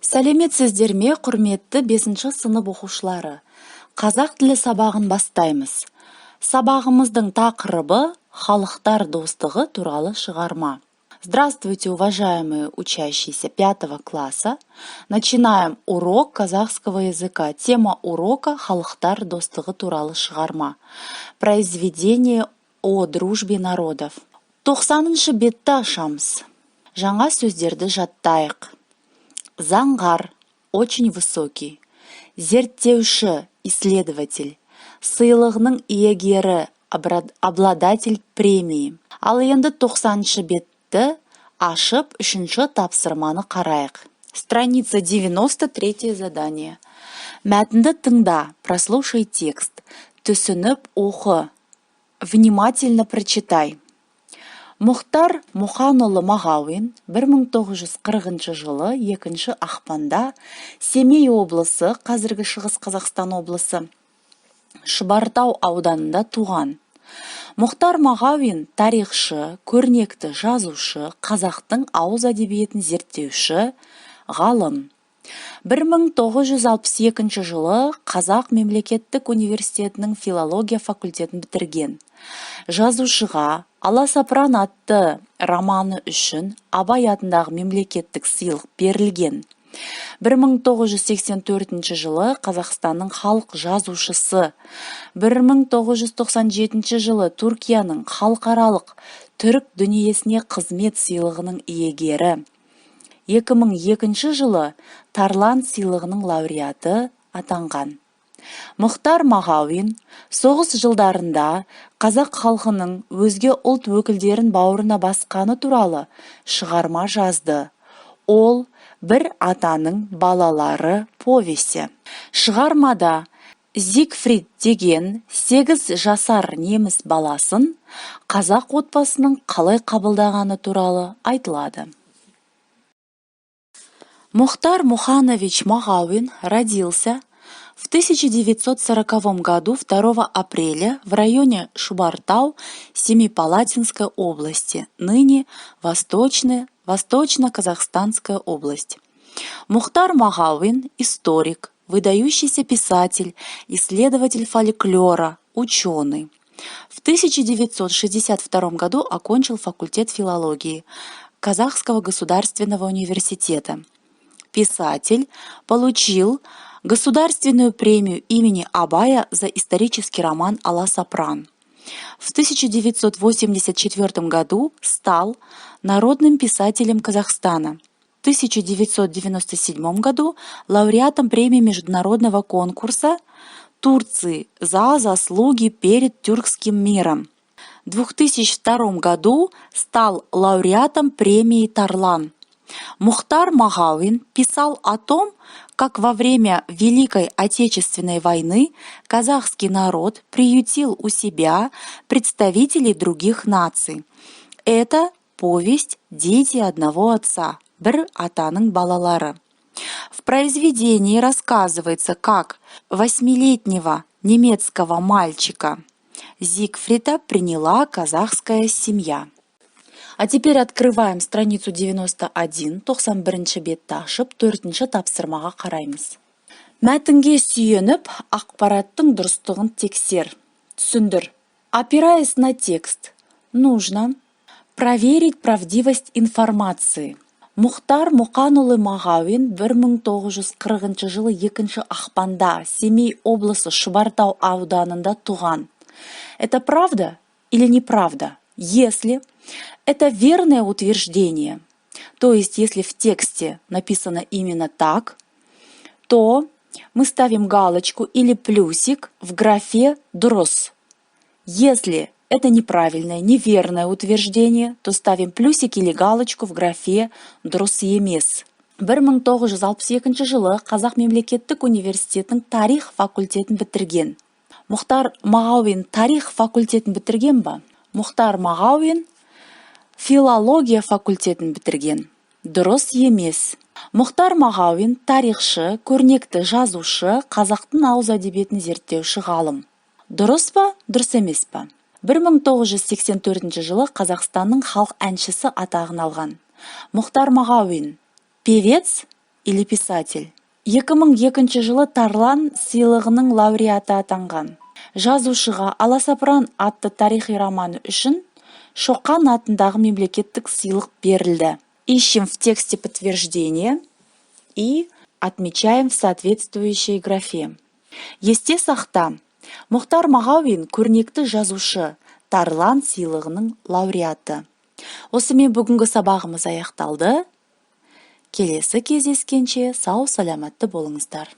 Сәлеметсіздер ме, құрметті 5-ші сынып оқушылары. Қазақ тілі сабағын бастаймыз. Сабағымыздың тақырыбы халықтар достығы туралы шығарма. Здравствуйте, уважаемые учащиеся 5 класса. Начинаем урок казахского языка. Тема урока халықтар достығы туралы шығарма. Произведение о дружбе народов. 90-шы бетті ашамыз. Жаңа сөздерді жаттайық. Заңғар, очень высокий. Зерттеуші, исследователь. Сыйлығының иегері, обладатель премии. Ал енді 90-шы бетті ашып, 3-ші тапсырманы қарайық. Страница 93 задание. Мәтінді тыңда, прослушай текст. Түсініп оқы. Внимательно прочитай. Мұхтар Мұханұлы Мағауин 1940 жылы 2 ақпанда Семей облысы, қазіргі Шығыс Қазақстан облысы, Шұбартау ауданында туған. Мұхтар Мағауин тарихшы, көрнекті жазушы, қазақтың ауыз әдебиетін зерттеуші, ғалым. 1962 жылы Қазақ мемлекеттік университетінің филология факультетін бітірген. Жазушыға Аласапран атты романы үшін Абай атындағы мемлекеттік сыйлық берілген. 1984 жылы Қазақстанның халық жазушысы, 1997 жылы Түркияның халықаралық түрік дүниесіне қызмет сыйлығының иегері, 2002 жылы Тарлан сыйлығының лауреаты атанған. Мұхтар Мағауин соғыс жылдарында қазақ халқының өзге ұлт өкілдерін бауырына басқаны туралы шығарма жазды. Ол бір атаның балалары повесі. Шығармада Зигфрид деген 8 жасар неміс баласын қазақ отбасының қалай қабылдағаны туралы айтылады. Мұхтар Муханович Мағауин родился в 1940 году 2 апреля в районе Шубартау Семипалатинской области, ныне Восточно-Казахстанская область. Мұхтар Мағауин – историк, выдающийся писатель, исследователь фольклора, ученый. В 1962 году окончил факультет филологии Казахского государственного университета. Писатель, получил Государственную премию имени Абая за исторический роман «Аласапран». В 1984 году стал народным писателем Казахстана. В 1997 году лауреатом премии международного конкурса Турции за заслуги перед тюркским миром. В 2002 году стал лауреатом премии Тарлан. Мұхтар Мағауин писал о том, как во время Великой Отечественной войны казахский народ приютил у себя представителей других наций. Это повесть «Дети одного отца», бір атаның балалары. В произведении рассказывается, как 8-летнего немецкого мальчика Зигфрида приняла казахская семья. А теперь открываем страницу 91, 91-ші бетті ашып, 4-ші тапсырмаға қараймыз. Мәтінге сүйеніп, ақпараттың дұрыстығын тексер. Түсіндір. Опираясь на текст, нужно проверить правдивость информации. Мұхтар Мұханұлы Мағауин 1940 жылы 2 ақпанда Семей облысы Шұбартау ауданында туған. Это правда или неправда? Если это верное утверждение, то есть если в тексте написано именно так, то мы ставим галочку или плюсик в графе «Дұрыс». Если это неправильное, неверное утверждение, то ставим плюсик или галочку в графе «Дұрыс емес». 1962 жылы Қазақ мемлекеттік университетінің тарих факультетін бітірген. Мұхтар Мағауин тарих факультетін бітірген ба? Мұхтар Мағауин филология факультетін бітірген. Дұрыс емес. Мұхтар Мағауин тарихшы, көрнекті жазушы, қазақтың ауыз әдебиетін зерттеуші ғалым. Дұрыс па, дұрыс емес па? 1984 жылы Қазақстанның халық әншісі атағын алған. Мұхтар Мағауин певец или писатель. 2002 жылы Тарлан сыйлығының лауреаты атанған. Жазушыға «Аласапыран» атты тарихи романы үшін Шоқан атындағы мемлекеттік сыйлық берілді. Ищем в тексте подтверждение и отмечаем в соответствующей графе. Есте сақта, Мұхтар Мағауин көрнекті жазушы, Тарлан сыйлығының лауреаты. Осымен бүгінгі сабағымыз аяқталды. Келесі кездескенше сау саламатты болыңыздар.